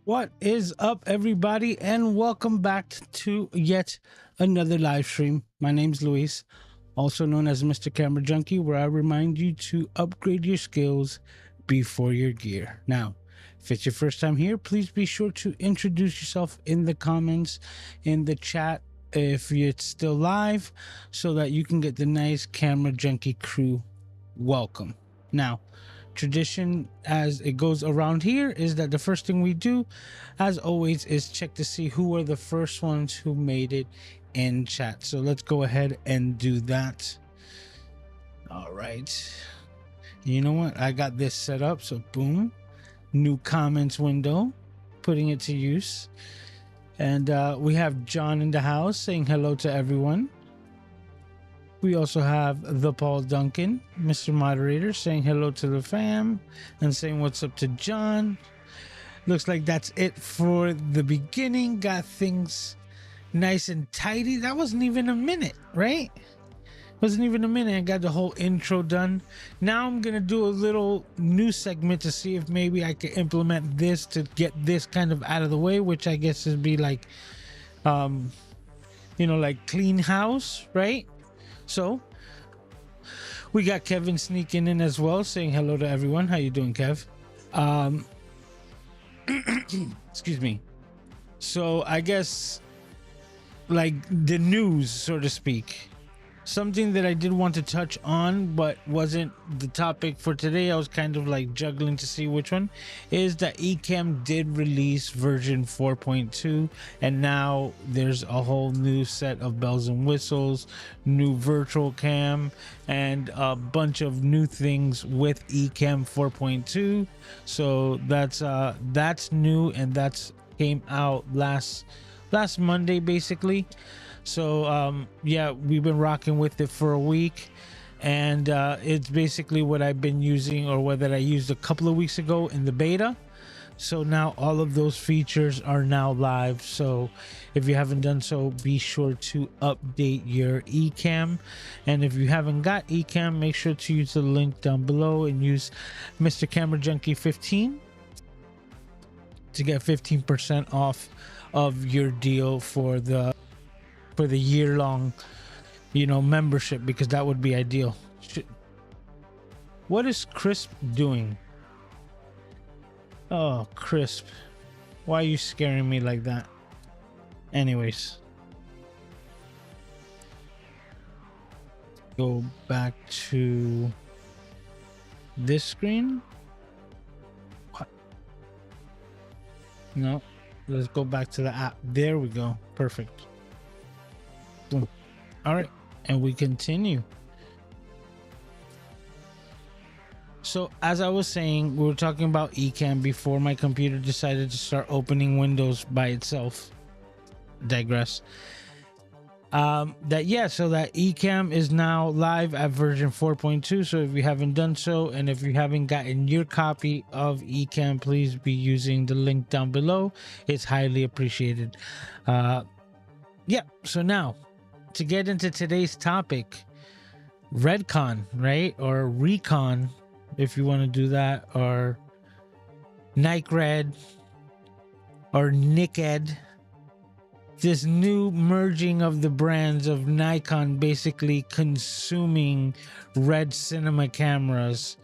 What is up, everybody, and welcome back to yet another live stream. My name's Luis, also known as Mr. Camera Junkie, where I remind you to upgrade your skills before your gear. Now, if it's your first time here, please be sure to introduce yourself in the comments, in the chat, if it's still live, so that you can get the nice Camera Junkie crew welcome. Now, tradition as it goes around here is that the first thing we do, as always, is check to see who are the first ones who made it in chat. So let's go ahead and do that. All right, you know what, I got this set up, so boom, new comments window, putting it to use. And we have John in the house saying hello to everyone. We also have the Paul Duncan, Mr. Moderator, saying hello to the fam and saying what's up to John. Looks like that's it for the beginning. Got things nice and tidy. That wasn't even a minute, right? Wasn't even a minute. I got the whole intro done. Now I'm going to do a little new segment to see if maybe I can implement this to get this kind of out of the way, which I guess would be like, like clean house, right? So we got Kevin sneaking in as well, saying hello to everyone. How you doing, Kev? Excuse me. So I guess like the news, so to speak, something that I did want to touch on but wasn't the topic for today. I was kind of like juggling to see which one, is that Ecamm did release version 4.2, and now there's a whole new set of bells and whistles, new virtual cam, and a bunch of new things with Ecamm 4.2. So that's new, and that's came out last Monday basically. So yeah, we've been rocking with it for a week, and it's basically what I've been using, or what that I used a couple of weeks ago in the beta. So now all of those features are now live. So if you haven't done so, be sure to update your Ecamm. And if you haven't got Ecamm, make sure to use the link down below and use Mr. Camera Junkie 15 to get 15% off of your deal for the year-long membership, because that would be ideal. What is Crisp doing? Oh, Crisp, why are you scaring me like that? Anyways, go back to this screen. What? No, let's go back to the app. There we go. Perfect. Boom. All right, and we continue. So as I was saying, we were talking about Ecamm before my computer decided to start opening windows by itself. Digress. So that Ecamm is now live at version 4.2. So if you haven't done so, and if you haven't gotten your copy of Ecamm, please be using the link down below. It's highly appreciated. So now, to get into today's topic, Redkon, right? Or Recon, if you want to do that, or Nike Red, or Niked. This new merging of the brands of Nikon basically consuming Red cinema cameras.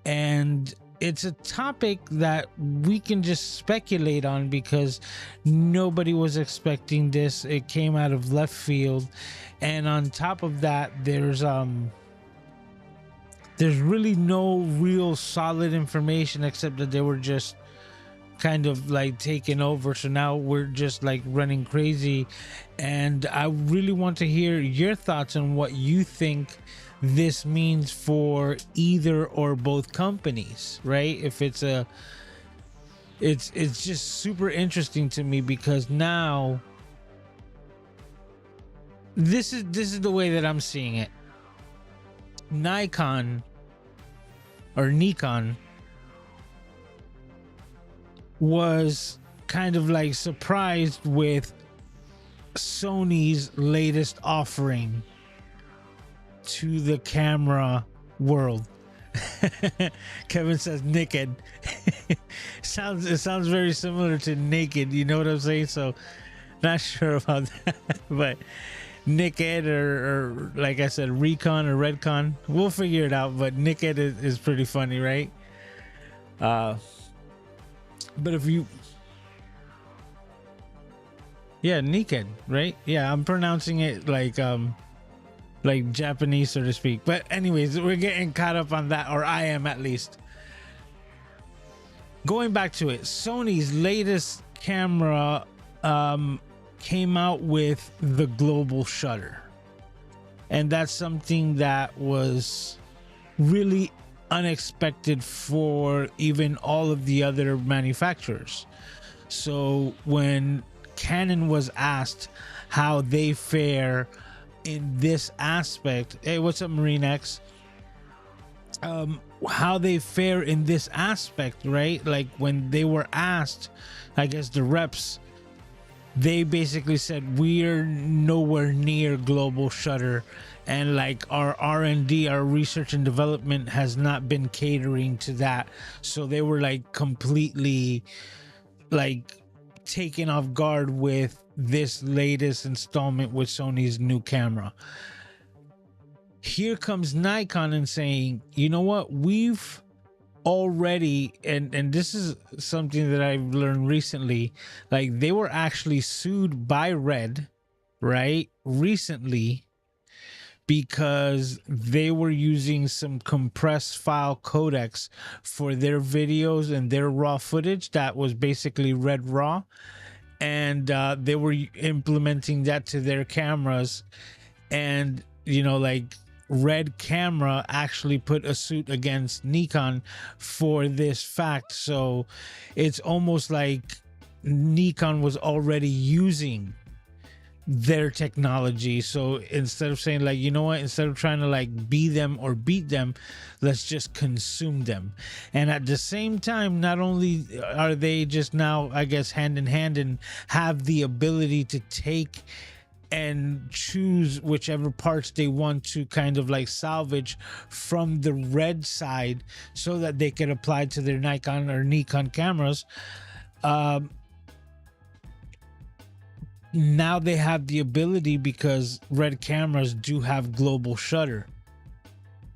And it's a topic that we can just speculate on because nobody was expecting this. It came out of left field, and on top of that, there's really no real solid information except that they were just kind of like taken over. So now we're just like running crazy, and I really want to hear your thoughts on what you think this means for either or both companies, right? If it's just super interesting to me, because now this is the way that I'm seeing it. Nikon was kind of like surprised with Sony's latest offering to the camera world, Kevin says naked. It sounds very similar to naked. You know what I'm saying? So not sure about that, but naked or like I said, Recon or Redkon, we'll figure it out. But naked is pretty funny, right? But if you, yeah, naked, right? Yeah, I'm pronouncing it like Japanese, so to speak. But anyways, we're getting caught up on that, or I am at least. Going back to it, Sony's latest camera came out with the global shutter, and that's something that was really unexpected for even all of the other manufacturers. So when Canon was asked how they fare in this aspect, hey, what's up, Marine X? How they fare in this aspect, right? Like when they were asked, I guess the reps, they basically said we're nowhere near global shutter, and like our R&D, our research and development has not been catering to that. So they were like completely like taken off guard with this latest installment with Sony's new camera. Here comes Nikon and saying, you know what, we've already, and this is something that I've learned recently, like they were actually sued by Red, right, recently, because they were using some compressed file codecs for their videos and their raw footage that was basically Red Raw, and they were implementing that to their cameras. And you know, like Red Camera actually put a suit against Nikon for this fact. So it's almost like Nikon was already using their technology. So instead of saying like, you know what, instead of trying to like be them or beat them, let's just consume them. And at the same time, not only are they just now, I guess, hand in hand and have the ability to take and choose whichever parts they want to kind of like salvage from the Red side so that they can apply to their Nikon or Nikon cameras. Now they have the ability because Red cameras do have global shutter,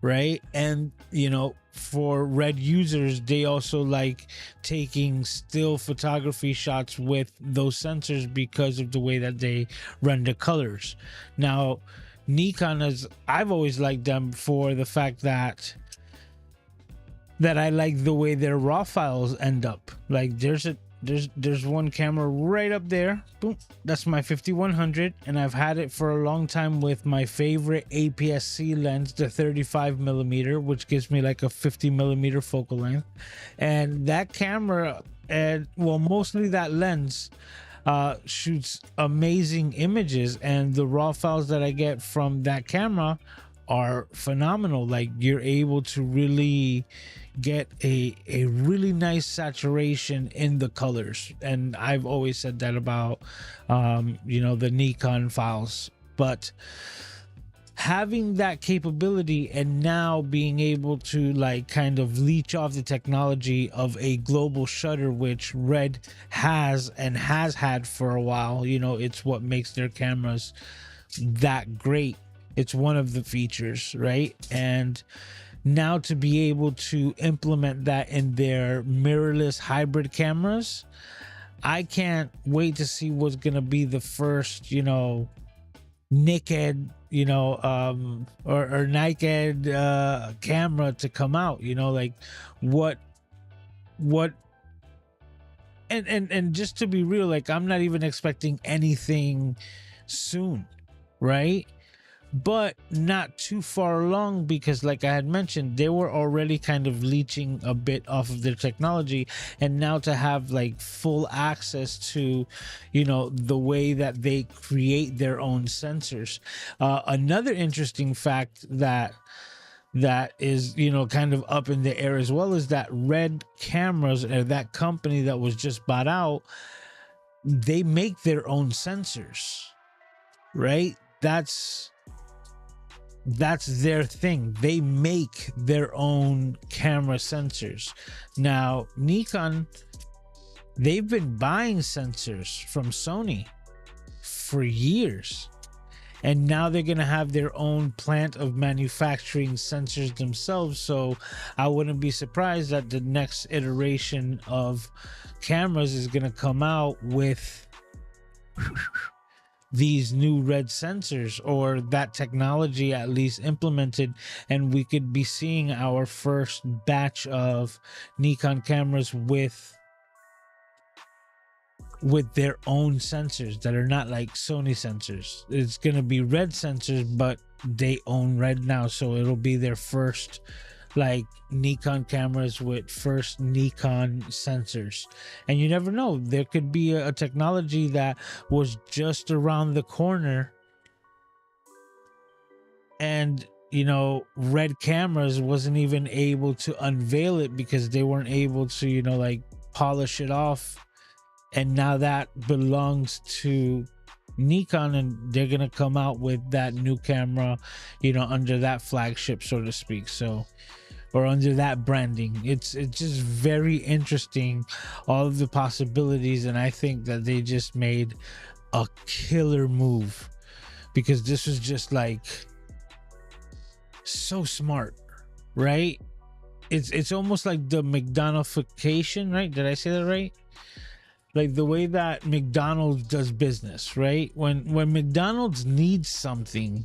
right? And you know, for Red users, they also like taking still photography shots with those sensors because of the way that they render colors. Now Nikon, as I've always liked them for the fact that I like the way their raw files end up. Like there's one camera right up there, boom, that's my 5100, and I've had it for a long time with my favorite APS-C lens, the 35mm, which gives me like a 50mm focal length. And that camera, and well, mostly that lens, shoots amazing images, and the raw files that I get from that camera are phenomenal. Like you're able to really get a really nice saturation in the colors, and I've always said that about you know, the Nikon files. But having that capability and now being able to like kind of leech off the technology of a global shutter, which Red has and has had for a while, you know, it's what makes their cameras that great. It's one of the features, right? And now to be able to implement that in their mirrorless hybrid cameras, I can't wait to see what's gonna be the first, you know, naked, you know, or naked camera to come out. You know, like what and just to be real, like I'm not even expecting anything soon, right? But not too far along, because like I had mentioned, they were already kind of leeching a bit off of their technology, and now to have like full access to, you know, the way that they create their own sensors. Another interesting fact that is, you know, kind of up in the air as well, is that Red Cameras, or that company that was just bought out, they make their own sensors, right? that's their thing. They make their own camera sensors. Now, Nikon, they've been buying sensors from Sony for years. And now they're going to have their own plant of manufacturing sensors themselves. So I wouldn't be surprised that the next iteration of cameras is going to come out with these new red sensors, or that technology at least implemented, and we could be seeing our first batch of Nikon cameras with their own sensors that are not like Sony sensors. It's going to be red sensors, but they own red now, so it'll be their first like Nikon cameras with first Nikon sensors. And you never know, there could be a technology that was just around the corner, and you know, Red Cameras wasn't even able to unveil it because they weren't able to, you know, like polish it off, and now that belongs to Nikon, and they're gonna come out with that new camera, you know, under that flagship, so to speak. So, or under that branding. It's just very interesting, all of the possibilities, and I think that they just made a killer move, because this was just like so smart, right? It's almost like the McDonald'ification, right? Did I say that right? Like the way that McDonald's does business, right? When McDonald's needs something,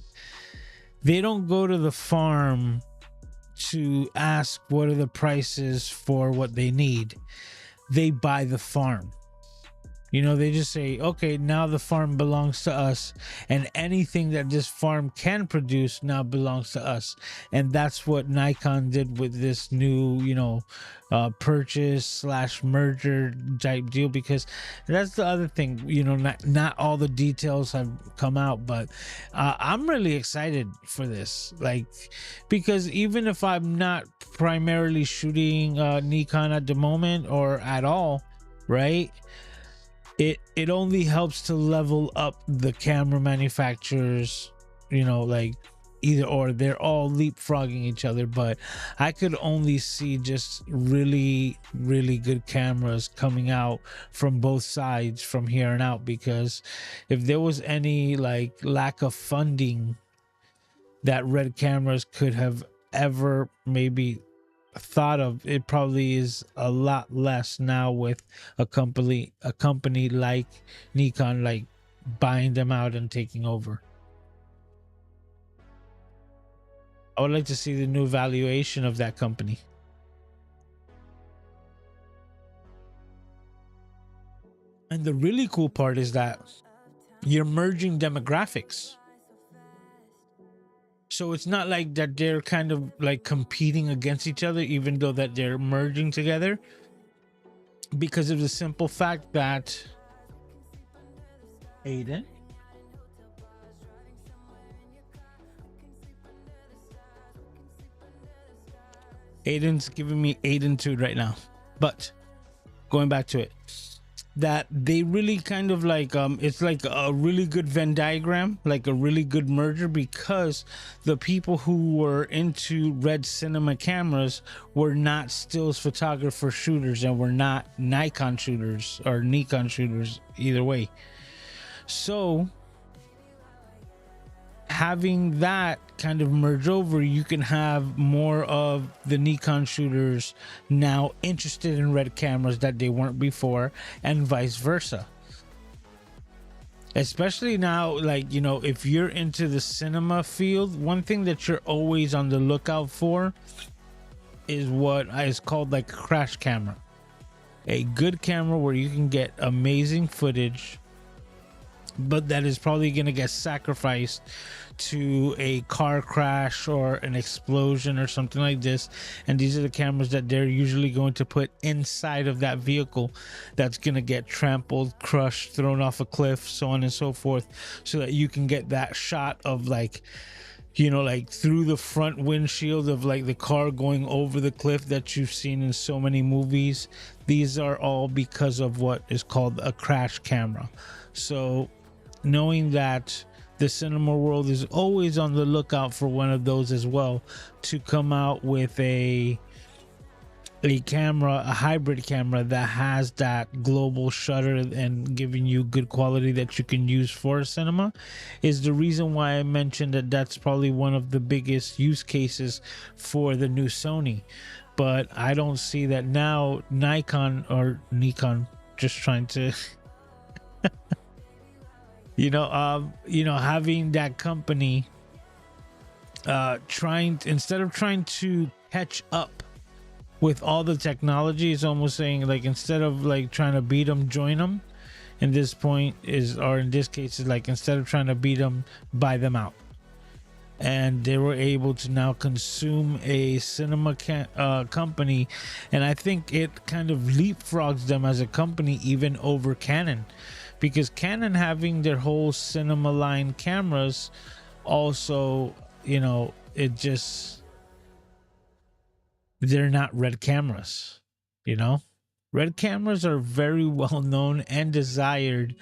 they don't go to the farm to ask what are the prices for what they need. They buy the farm. You know, they just say, okay, now the farm belongs to us, and anything that this farm can produce now belongs to us. And that's what Nikon did with this new, you know, purchase slash merger type deal, because that's the other thing, you know, not all the details have come out, but I'm really excited for this, like, because even if I'm not primarily shooting Nikon at the moment or at all, right, it only helps to level up the camera manufacturers, you know, like either or, they're all leapfrogging each other, but I could only see just really good cameras coming out from both sides from here on out, because if there was any like lack of funding that Red Cameras could have ever maybe thought of, it probably is a lot less now with a company like Nikon like buying them out and taking over. I would like to see the new valuation of that company. And the really cool part is that you're merging demographics. So it's not like that they're kind of like competing against each other, even though that they're merging together, because of the simple fact that Aiden's giving me Aiden right now. But going back to it, that they really kind of like it's like a really good Venn diagram, like a really good merger, because the people who were into red cinema cameras were not stills photographer shooters, and were not Nikon shooters or Nikon shooters, either way. So having that kind of merge over, you can have more of the Nikon shooters now interested in red cameras that they weren't before, and vice versa. Especially now, like, you know, if you're into the cinema field, one thing that you're always on the lookout for is what is called like a crash camera. A good camera where you can get amazing footage, but that is probably going to get sacrificed to a car crash or an explosion or something like this. And these are the cameras that they're usually going to put inside of that vehicle that's going to get trampled, crushed, thrown off a cliff, so on and so forth, so that you can get that shot of, like, you know, like through the front windshield of like the car going over the cliff that you've seen in so many movies. These are all because of what is called a crash camera. So knowing that the cinema world is always on the lookout for one of those as well, to come out with a camera, a hybrid camera that has that global shutter and giving you good quality that you can use for cinema, is the reason why I mentioned that that's probably one of the biggest use cases for the new Sony. But I don't see that now. Nikon, just trying to having that company instead of trying to catch up with all the technology, is almost saying, like, instead of like trying to beat them, join them. In this point is, or in this case is like, instead of trying to beat them, buy them out. And they were able to now consume a cinema company, and I think it kind of leapfrogs them as a company even over Canon, because Canon, having their whole cinema line cameras, also, it just, they're not Red cameras. Red cameras are very well known and desired,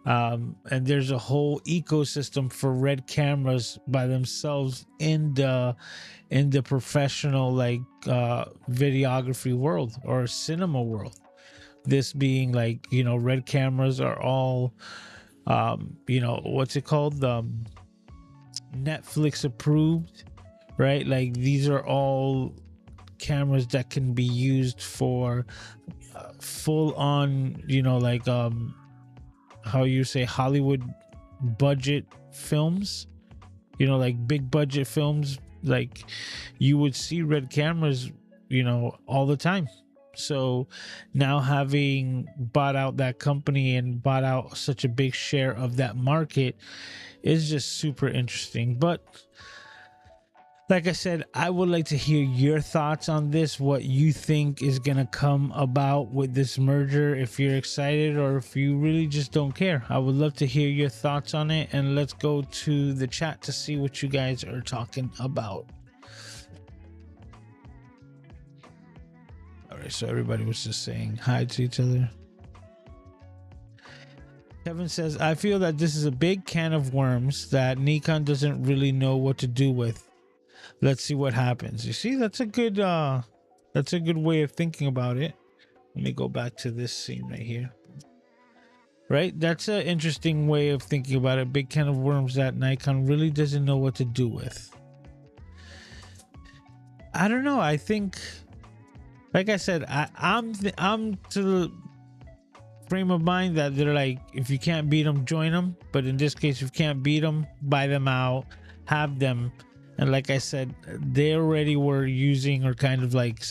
and there's a whole ecosystem for Red cameras by themselves in the professional, like, videography world or cinema world. This being like, Red cameras are all what's it called, Netflix approved, right? Like, these are all cameras that can be used for full on, like, how you say, Hollywood budget films, like big budget films. Like, you would see Red cameras, all the time. So now, having bought out that company and bought out such a big share of that market, is just super interesting. But like I said, I would like to hear your thoughts on this, what you think is going to come about with this merger, if you're excited or if you really just don't care. I would love to hear your thoughts on it, and let's go to the chat to see what you guys are talking about. All right, so everybody was just saying hi to each other. Kevin says, I feel that this is a big can of worms that Nikon doesn't really know what to do with. Let's see what happens. You see, that's a good way of thinking about it. Let me go back to this scene right here. Right? That's an interesting way of thinking about it. Big can of worms that Nikon really doesn't know what to do with. I don't know. I think, like I said, I'm to the frame of mind that they're like, if you can't beat them, join them. But in this case, if you can't beat them, buy them out, have them. And like I said, they already were using, or kind of like,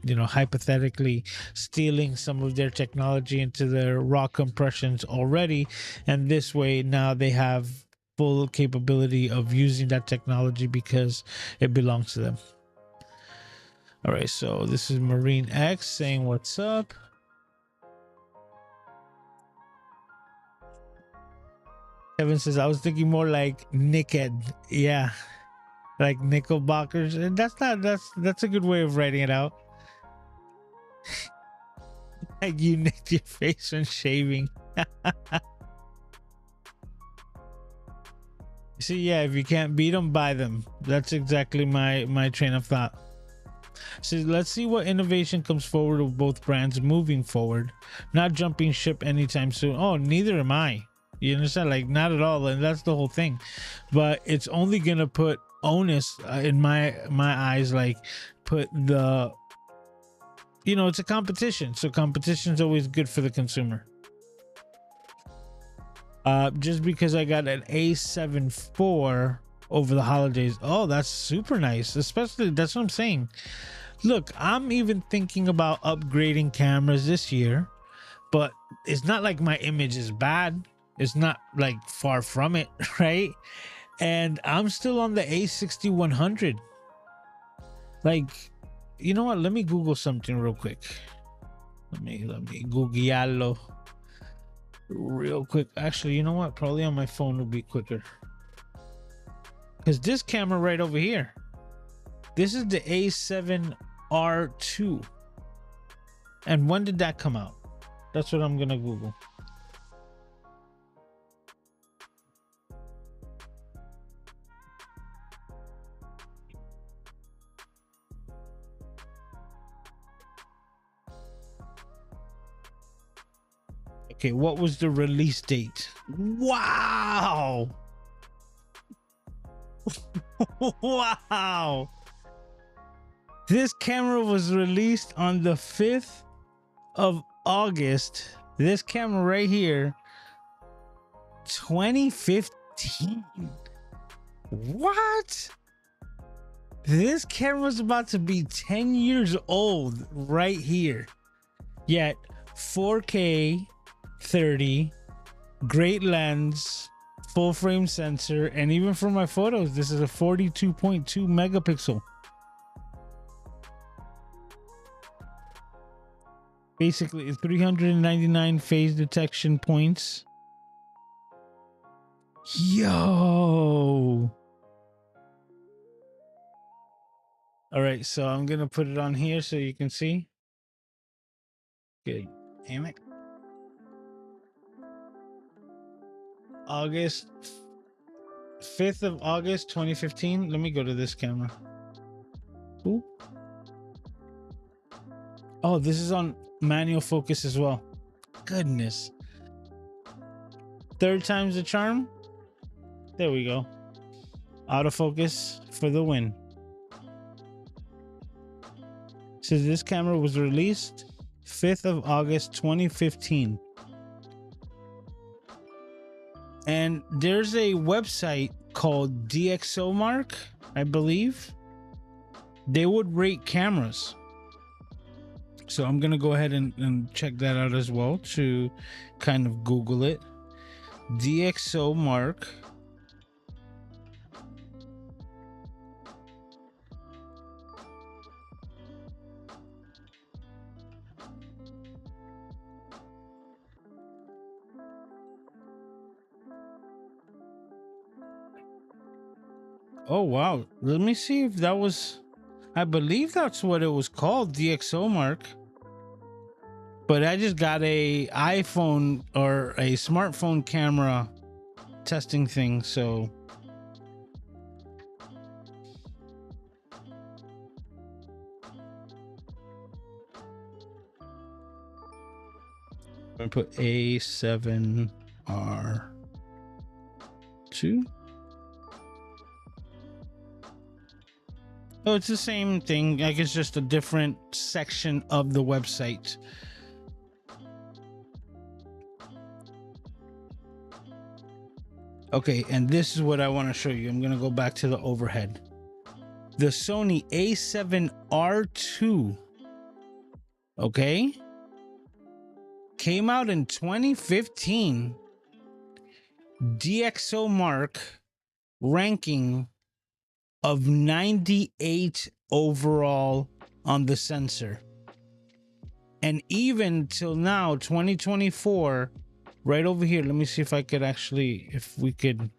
hypothetically stealing some of their technology into their raw compressions already. And this way, now they have full capability of using that technology because it belongs to them. All right, so this is Marine X saying what's up. Kevin says, I was thinking more like Nicked. Yeah. Like Nickelbackers, and that's a good way of writing it out. Like, you nicked your face when shaving. See, yeah, if you can't beat them, buy them. That's exactly my train of thought. So let's see what innovation comes forward with both brands moving forward. Not jumping ship anytime soon. Oh, neither am I. You understand? Like, not at all. And that's the whole thing. But it's only gonna put onus in my eyes, like, put the, it's a competition, so competition is always good for the consumer. Just because I got an A7 IV over the holidays, oh, that's super nice. Especially, that's what I'm saying. Look, I'm even thinking about upgrading cameras this year, but it's not like my image is bad. It's not, like, far from it, right? And I'm still on the A6100. Like, you know what? Let me Google something real quick. Let me Googlearlo real quick. Actually, you know what? Probably on my phone would be quicker. Because this camera right over here, this is the A7R2. And when did that come out? That's what I'm gonna Google. Okay, what was the release date? Wow. Wow. This camera was released on the 5th of August. This camera right here, 2015. What? This camera's about to be 10 years old right here. Yet 4K 30, great lens, full frame sensor, and even for my photos, this is a 42.2 megapixel. Basically, 399 phase detection points. Yo. All right, so I'm gonna put it on here so you can see. Good. Damn it. August 5th of August 2015. Let me go to this camera. Ooh. Oh, this is on manual focus as well. Goodness. 3rd time's the charm. There we go. Autofocus for the win. Says this camera was released 5th of August 2015. And there's a website called DxOMark, I believe. They would rate cameras. So I'm going to go ahead and check that out as well to kind of Google it. DxOMark. Oh, wow. Let me see if that was... I believe that's what it was called, DxOMark. But I just got a iPhone or a smartphone camera testing thing, so... I'm going to put A7R2. Oh, it's the same thing. Like, it's just a different section of the website. Okay, and this is what I want to show you. I'm going to go back to the overhead. The Sony A7R2, okay, came out in 2015. DxOMark ranking of 98 overall on the sensor. And even till now, 2024, right over here, let me see if I could actually, if we could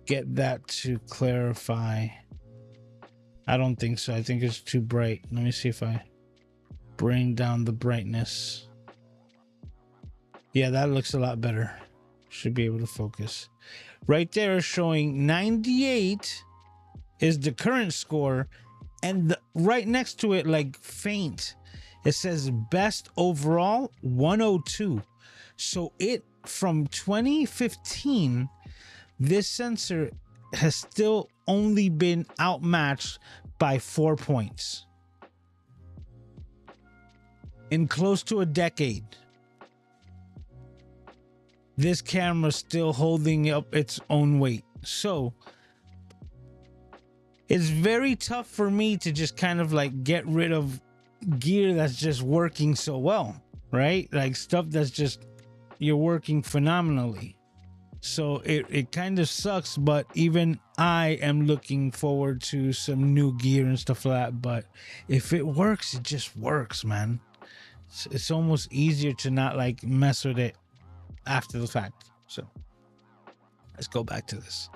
get that to clarify. I don't think so. I think it's too bright. Let me see if I bring down the brightness. Yeah, that looks a lot better. Should be able to focus. Right there is showing 98 is the current score, and right next to it, like faint, it says best overall 102. So it, from 2015, this sensor has still only been outmatched by 4 points in close to a decade. This camera's still holding up its own weight. So it's very tough for me to just kind of like get rid of gear that's just working so well, right? Like stuff that's just, you're working phenomenally. So it kind of sucks, but even I am looking forward to some new gear and stuff like that. But if it works, it just works, man. It's almost easier to not like mess with it after the fact. So let's go back to this.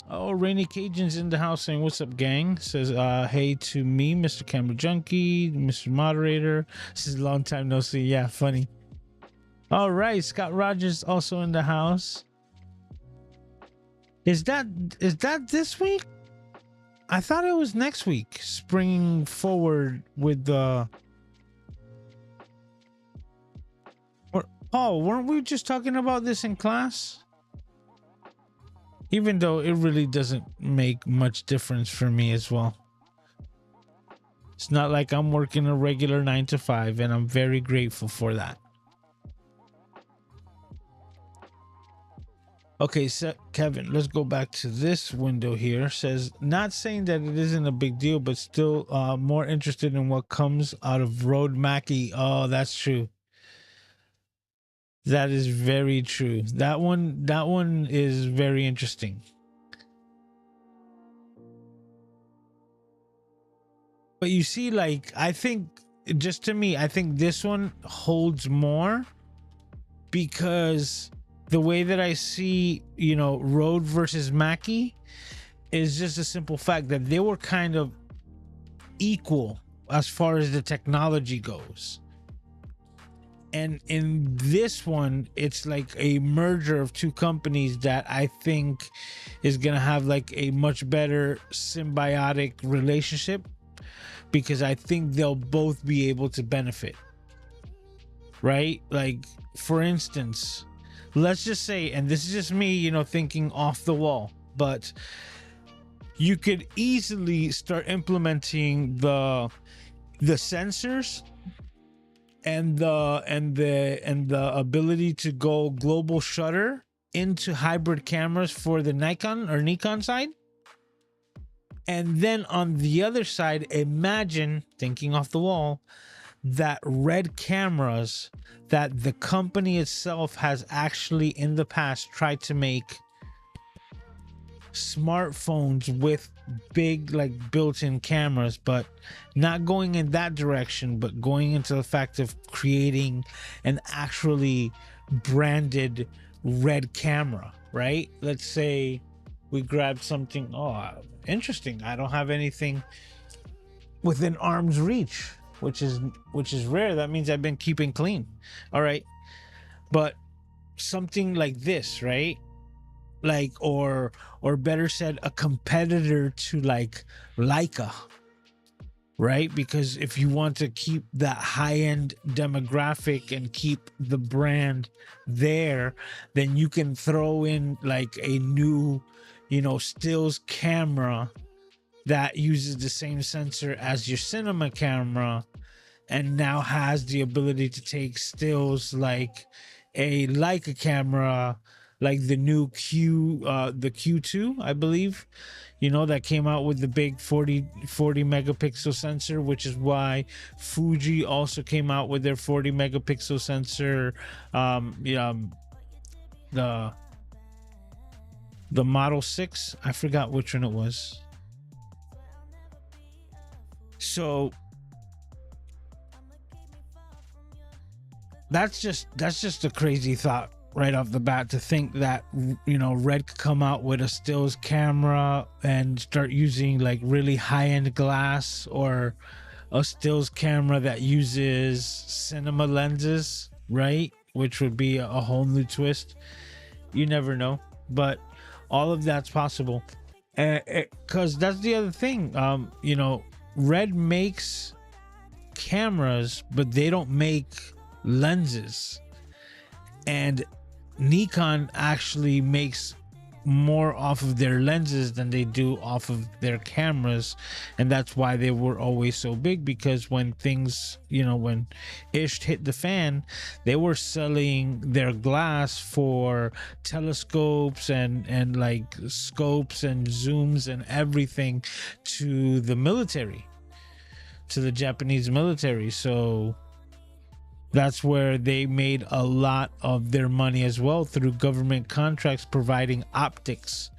Oh, Rainy Cajun's in the house saying, what's up, gang? Says, hey to me, Mr. Camera Junkie, Mr. Moderator. This is a long time no see. Yeah, funny. All right, Scott Rogers also in the house. Is that this week? I thought it was next week, springing forward with the. Oh, weren't we just talking about this in class? Even though it really doesn't make much difference for me as well. It's not like I'm working a regular 9 to 5, and I'm very grateful for that. Okay, so Kevin, let's go back to this window here. Says, not saying that it isn't a big deal, but still more interested in what comes out of Rode Mackie. Oh, that's true. That is very true. That one is very interesting. But you see, like, I think, just to me, I think this one holds more because the way that I see, Rode versus Mackie is just a simple fact that they were kind of equal as far as the technology goes. And in this one, it's like a merger of two companies that I think is going to have like a much better symbiotic relationship, because I think they'll both be able to benefit. Right? Like, for instance, let's just say, and this is just me, thinking off the wall, but you could easily start implementing the sensors and the ability to go global shutter into hybrid cameras for the Nikon side. And then on the other side, imagine, thinking off the wall, that Red cameras that the company itself has actually in the past tried to make smartphones with big, like, built-in cameras, but not going in that direction, but going into the fact of creating an actually branded Red camera, right? Let's say we grabbed something, interesting, I don't have anything within arm's reach, which is rare. That means I've been keeping clean. All right, but something like this, right? Like, or better said, a competitor to like Leica, right? Because if you want to keep that high-end demographic and keep the brand there, then you can throw in like a new, stills camera that uses the same sensor as your cinema camera, and now has the ability to take stills like a Leica camera, like the new the Q2, I believe, that came out with the big 40 megapixel sensor, which is why Fuji also came out with their 40 megapixel sensor. The Model 6, I forgot which one it was. So that's just a crazy thought right off the bat, to think that Red could come out with a stills camera and start using like really high-end glass, or a stills camera that uses cinema lenses, right? Which would be a whole new twist. You never know, but all of that's possible. Because that's the other thing. Red makes cameras, but they don't make lenses. And Nikon actually makes more off of their lenses than they do off of their cameras, and that's why they were always so big, because when things, when ish hit the fan, they were selling their glass for telescopes and like scopes and zooms and everything to the military, to the Japanese military. So that's where they made a lot of their money as well, through government contracts providing optics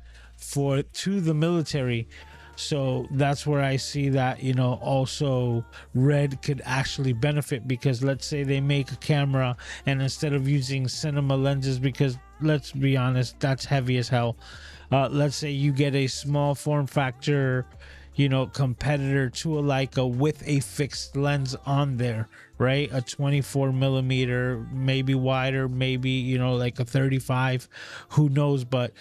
to the military. So that's where I see that, also Red could actually benefit, because let's say they make a camera, and instead of using cinema lenses, because let's be honest, that's heavy as hell. Let's say you get a small form factor, competitor to a Leica with a fixed lens on there, right? A 24 millimeter, maybe wider, maybe, like a 35, who knows? But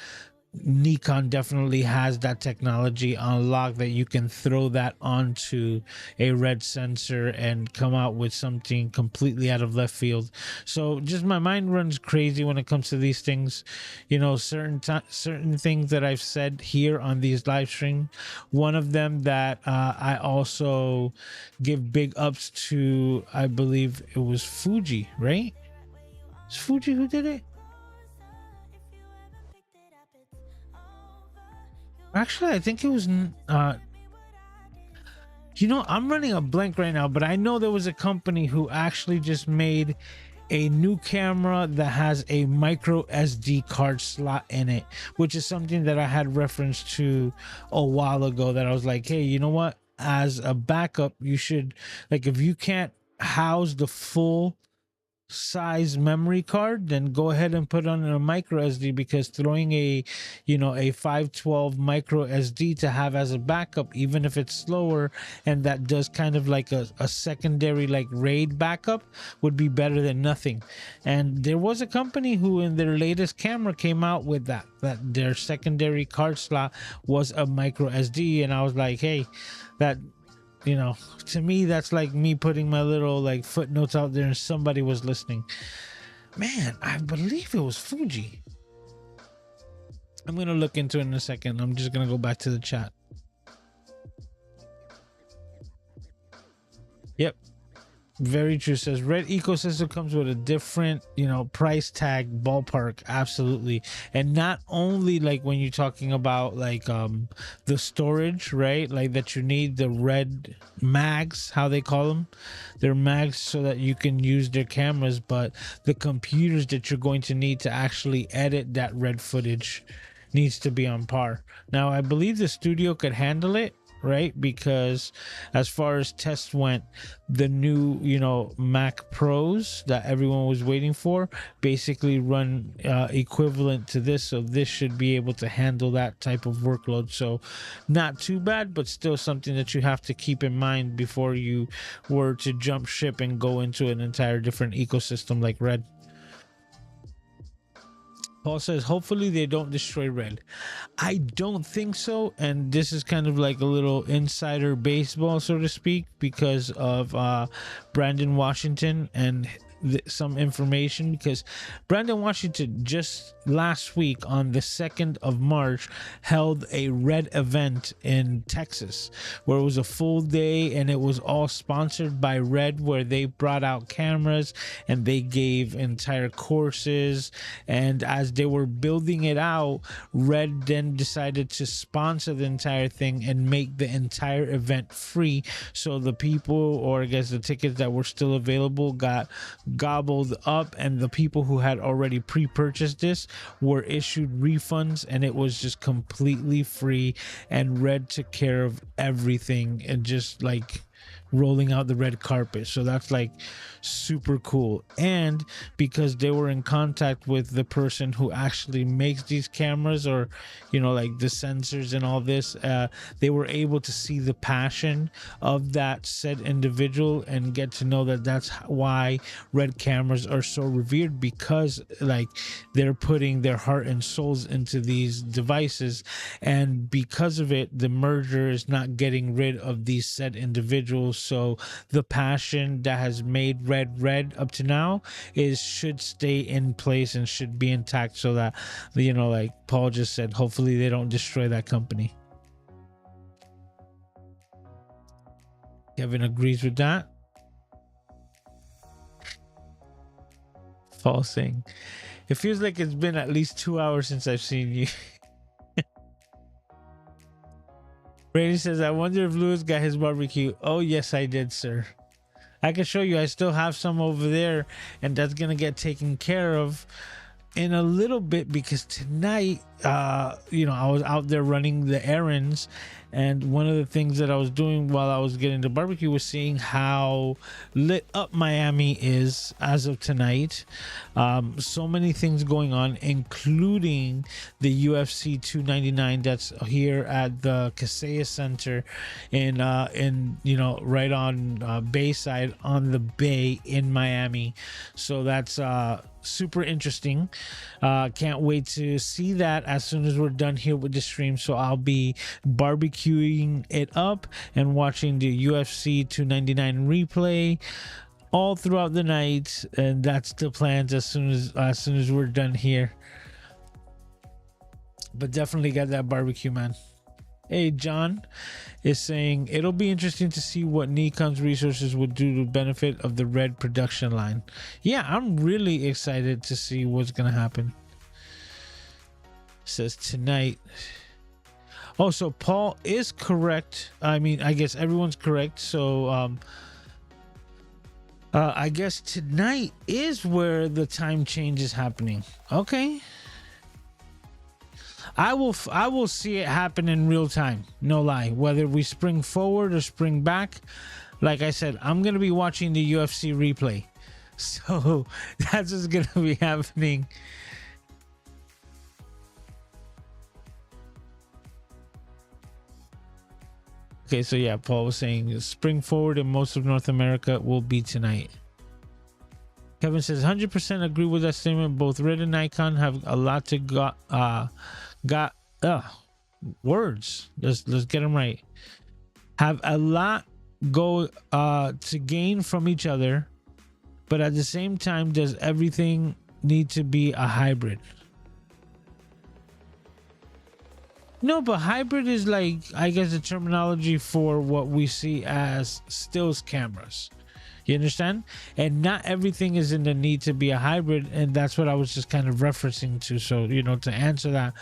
Nikon definitely has that technology unlocked that you can throw that onto a red sensor and come out with something completely out of left field. So just my mind runs crazy when it comes to these things. You know, certain things that I've said here on these live stream. One of them that I also give big ups to, I believe it was Fuji, right? It's Fuji who did it. Actually, I think it was. You know, I'm running a blank right now, but I know there was a company who actually just made a new camera that has a micro SD card slot in it, which is something that I had referenced to a while ago. That I was like, hey, you know what? As a backup, you should, like, if you can't house the full size memory card, then go ahead and put on a micro SD, because throwing a, you know, a 512 micro SD to have as a backup, even if it's slower, and that does kind of like a secondary like RAID backup, would be better than nothing. And there was a company who in their latest camera came out with that their secondary card slot was a micro SD, and I was like, hey, that, you know, to me that's like me putting my little like footnotes out there and somebody was listening. Man, I believe it was Fuji. I'm gonna look into it in a second. I'm just gonna go back to the chat. Yep, very true. Says red ecosystem comes with a different, you know, price tag ballpark. Absolutely. And not only like when you're talking about like the storage, right? Like that you need the red mags, how they call them. They're mags so that you can use their cameras, but the computers that you're going to need to actually edit that red footage needs to be on par. Now, I believe the studio could handle it, right? Because as far as tests went, the new, you know, Mac Pros that everyone was waiting for basically run equivalent to this, so this should be able to handle that type of workload. So not too bad, but still something that you have to keep in mind before you were to jump ship and go into an entire different ecosystem like Red. Paul says, hopefully they don't destroy Red. I don't think so. And this is kind of like a little insider baseball, so to speak, because of Brandon Washington and some information, because Brandon Washington just last week on the 2nd of March held a Red event in Texas, where it was a full day and it was all sponsored by Red, where they brought out cameras and they gave entire courses. And as they were building it out, Red then decided to sponsor the entire thing and make the entire event free, so the people, or I guess the tickets that were still available, got gobbled up, and the people who had already pre-purchased this were issued refunds, and it was just completely free. And Red took care of everything and just like rolling out the red carpet. So that's like super cool. And because they were in contact with the person who actually makes these cameras, or, you know, like the sensors and all this, they were able to see the passion of that said individual and get to know that that's why Red cameras are so revered, because like they're putting their heart and souls into these devices. And because of it, the merger is not getting rid of these said individuals. So the passion that has made Red up to now should stay in place and should be intact, so that, you know, like Paul just said, hopefully they don't destroy that company. Kevin agrees with that. Paul saying, it feels like it's been at least 2 hours since I've seen you. Brady says, I wonder if Lewis got his barbecue. Oh, yes, I did, sir. I can show you. I still have some over there, and that's going to get taken care of in a little bit, because tonight, you know, I was out there running the errands, And one of the things that I was doing while I was getting the barbecue was seeing how lit up Miami is as of tonight. So many things going on, including the UFC 299 that's here at the Kaseya Center in right on Bayside on the bay in Miami. So that's super interesting. Can't wait to see that as soon as we're done here with the stream. So I'll be barbecuing it up and watching the UFC 299 replay all throughout the night, and that's the plans as soon as we're done here. But definitely got that barbecue, man. Hey, John is saying it'll be interesting to see what Nikon's resources would do to benefit of the Red production line. Yeah, I'm really excited to see what's gonna happen. Says tonight. Oh, so Paul is correct. I mean, I guess everyone's correct. So I guess tonight is where the time change is happening. Okay. I will see it happen in real time. No lie. Whether we spring forward or spring back, like I said, I'm gonna be watching the UFC replay, so that's what's gonna be happening. Okay, so yeah, Paul was saying spring forward in most of North America will be tonight. Kevin says 100% agree with that statement. Both Red and Nikon have a lot to got words. Let's get them right. Have a lot go to gain from each other, but at the same time, does everything need to be a hybrid? No, but hybrid is like, I guess, the terminology for what we see as stills cameras. You understand? And not everything is in the need to be a hybrid, and that's what I was just kind of referencing to. So, to answer that,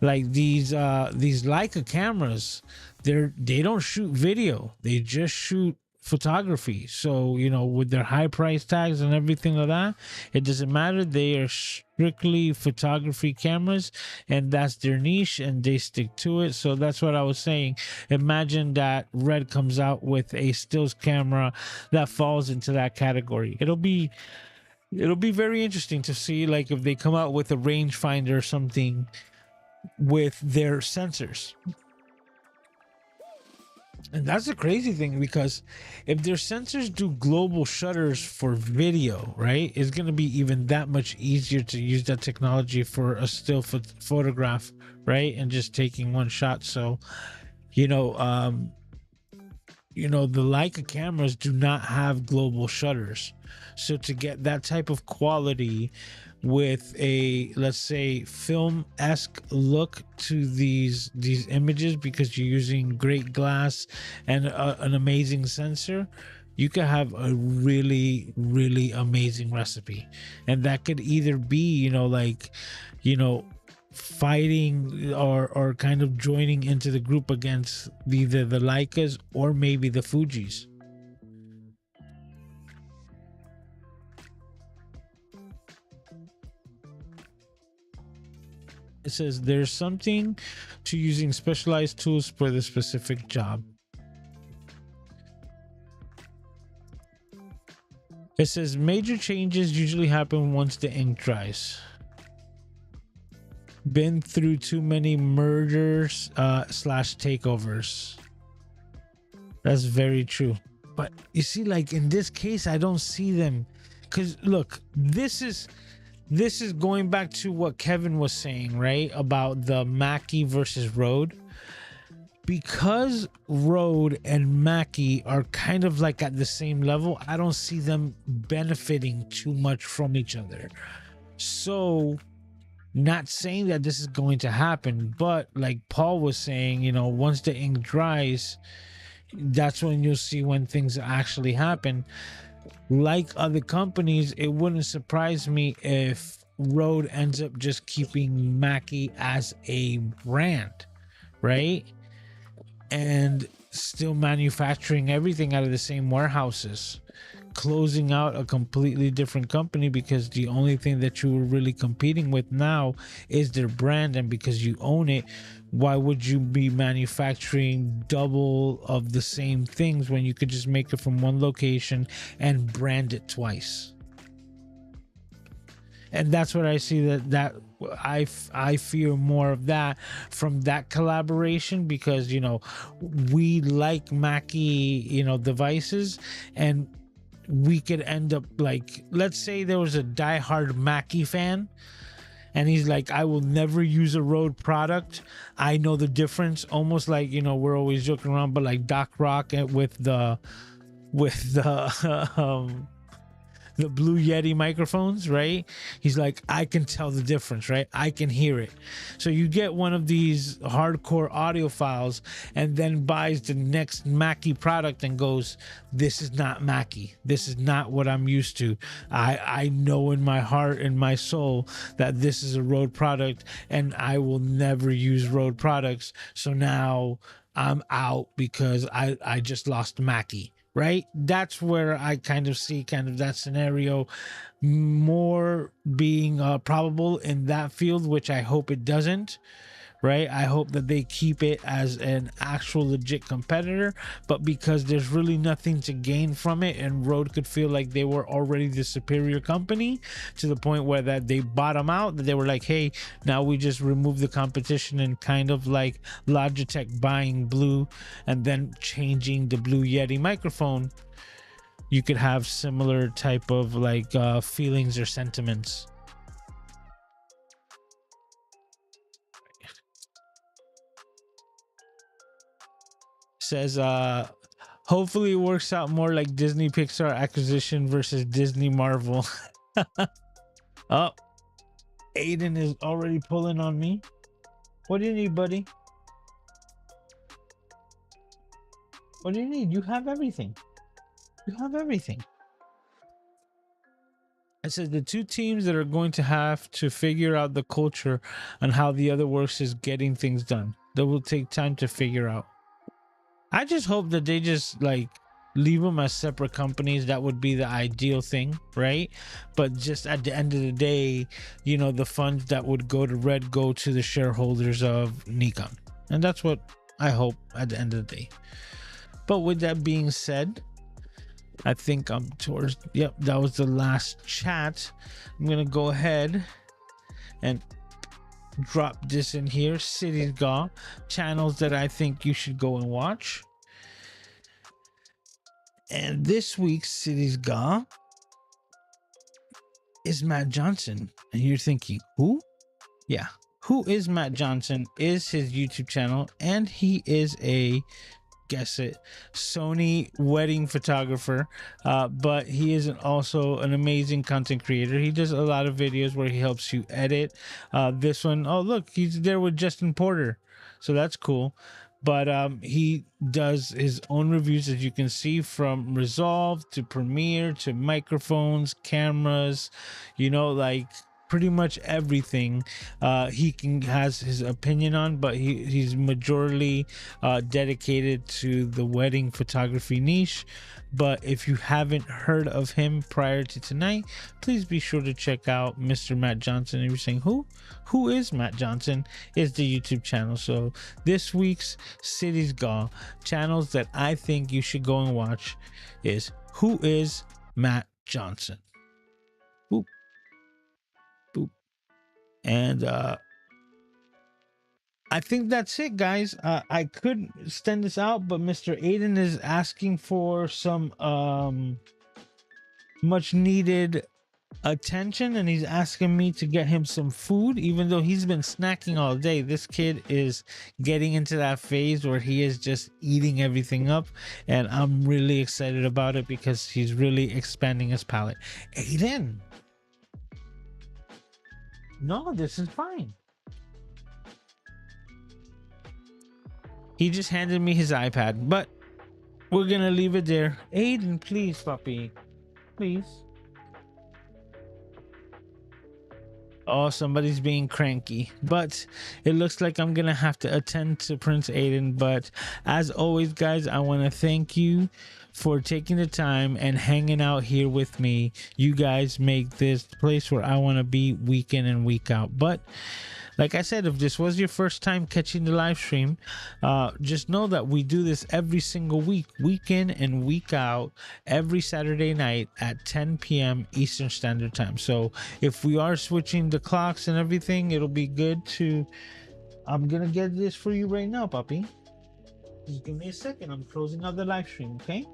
like these Leica cameras, they don't shoot video, they just shoot photography. So with their high price tags and everything like that, it doesn't matter. They are strictly photography cameras, and that's their niche, and they stick to it. So that's what I was saying. Imagine that Red comes out with a stills camera that falls into that category. It'll be very interesting to see, like, if they come out with a rangefinder or something with their sensors. And that's the crazy thing, because if their sensors do global shutters for video, right, it's going to be even that much easier to use that technology for a still photograph, right, and just taking one shot. So the Leica cameras do not have global shutters, so to get that type of quality with a, let's say, film-esque look to these images, because you're using great glass and an amazing sensor, you could have a really, really amazing recipe. And that could either be fighting or kind of joining into the group against either the Leicas or maybe the Fujis. It says there's something to using specialized tools for the specific job. It says major changes usually happen once the ink dries. Been through too many mergers / takeovers. That's very true. But you see, like in this case, I don't see them, because look, this is going back to what Kevin was saying, right, about the Mackie versus Rode. Because Rode and Mackie are kind of like at the same level, I don't see them benefiting too much from each other. So, not saying that this is going to happen, but like Paul was saying, once the ink dries, that's when you'll see when things actually happen. Like other companies, it wouldn't surprise me if Rode ends up just keeping Mackie as a brand, right? And still manufacturing everything out of the same warehouses. closing out a completely different company, because the only thing that you were really competing with now is their brand. And because you own it, why would you be manufacturing double of the same things when you could just make it from one location and brand it twice? And that's what I see, that I fear more of that from that collaboration, because we like Mackie devices, and we could end up like, let's say there was a diehard Mackie fan and he's like, I will never use a Rode product, I know the difference, almost like we're always joking around, but like Doc Rock with the the Blue Yeti microphones, right? He's like, I can tell the difference, right? I can hear it. So you get one of these hardcore audiophiles and then buys the next Mackie product and goes, this is not Mackie. This is not what I'm used to. I know in my heart and my soul that this is a Rode product and I will never use Rode products. So now I'm out because I just lost Mackie. Right? That's where I kind of see that scenario more being probable in that field, which I hope it doesn't. Right? I hope that they keep it as an actual legit competitor, but because there's really nothing to gain from it, and Rode could feel like they were already the superior company to the point where that they bottom out, that they were like, hey, now we just remove the competition, and kind of like Logitech buying Blue and then changing the Blue Yeti microphone, you could have similar type of like feelings or sentiments. Says hopefully it works out more like Disney Pixar acquisition versus Disney Marvel. Oh, Aiden is already pulling on me. What do you need, buddy? What do you need? You have everything. You have everything. It says the two teams that are going to have to figure out the culture and how the other works is getting things done. That will take time to figure out. I just hope that they just like leave them as separate companies. That would be the ideal thing, right? But just at the end of the day, the funds that would go to Red go to the shareholders of Nikon. And that's what I hope at the end of the day. But with that being said, I think I'm towards, yep, that was the last chat. I'm going to go ahead and drop this in here. Cities Gone, channels that I think you should go and watch. And this week's Cities Gone is Matt Johnson. And you're thinking, who? Yeah. Who is Matt Johnson? Is his YouTube channel, and he is a, guess it, Sony wedding photographer, but he is also an amazing content creator. He does a lot of videos where he helps you edit. This one, oh look, he's there with Justin Porter, so that's cool. But he does his own reviews, as you can see, from Resolve to Premiere to microphones, cameras, like pretty much everything he has his opinion on, but he's majorly dedicated to the wedding photography niche. But if you haven't heard of him prior to tonight, please be sure to check out Mr. Matt Johnson. And you're saying, who is Matt Johnson? Is the YouTube channel. So this week's Cities Gone, channels that I think you should go and watch, is who is Matt Johnson. Boop. Boop. And I think that's it, guys. I could extend this out, but Mr. Aiden is asking for some much needed attention, and he's asking me to get him some food, even though he's been snacking all day. This kid is getting into that phase where he is just eating everything up, and I'm really excited about it because he's really expanding his palate. Aiden, no, this is fine. He just handed me his iPad, but we're gonna leave it there. Aiden, please, puppy, please. Oh, somebody's being cranky, but it looks like I'm gonna have to attend to Prince Aiden. But as always, guys, I want to thank you for taking the time and hanging out here with me. You guys make this place where I want to be week in and week out. But like I said, if this was your first time catching the live stream, just know that we do this every single week, week in and week out, every Saturday night at 10 p.m. Eastern Standard Time. So if we are switching the clocks and everything, it'll be good to... I'm going to get this for you right now, puppy. Just give me a second. I'm closing out the live stream, okay?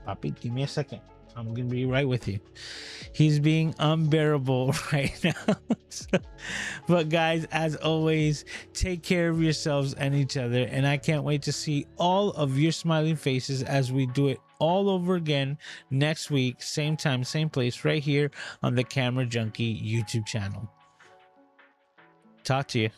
Puppy, give me a second. I'm gonna be right with you. He's being unbearable right now. But guys, as always, take care of yourselves and each other, and I can't wait to see all of your smiling faces as we do it all over again next week, same time, same place, right here on the Camera Junkie YouTube channel. Talk to you.